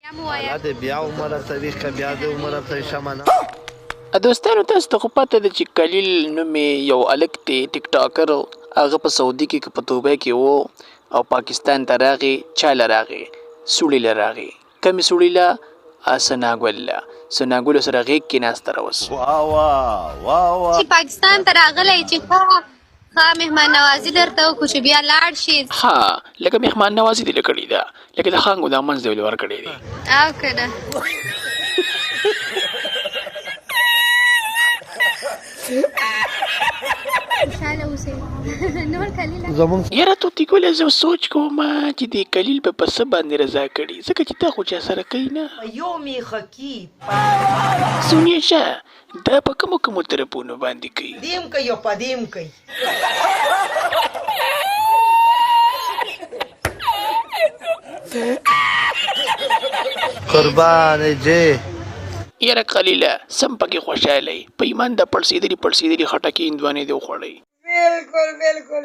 الله دې بیا عمر ته که بیا دې عمر ته شمنه. دوستانو تاسو ته خو پته ده چې کلیل نومې یو هلک دی ټیک ټاکر هغه په سعودي کې په توبه کې و او پاکستان ته راغی. چا له راغی؟ سوړي له راغی. کمې سوړي له؟ ثناګل له. ثناګل سره غېږ کې ناسته راوس چې پاکستان ته راغلی چې ښه مهمان نوازي درته وکړو چې بیا لاړ شي. ها لکه مهمان نوازي دې له کړې ده لکه د خانګو دا منځ دې ولې ورکړی دی. او که نه خوشحاله اوسئ. نور کلیله زمونږ یاره توتي ګله زه سوچ کوم چې دې کلیل به په څه باندې رضا کړي ځکه چې تا خو چا سره کوي نه. یو میخه کی سونیشه دا په کومو کومو طرفونو باندې کوي؟ دیم کوي او پدیم کوي. قربان جې یاره قلیله سم پکې خوشحاله په ایمان د پړسېدلي خټکي هندوانې دې وخوړئ. بالکل بالکل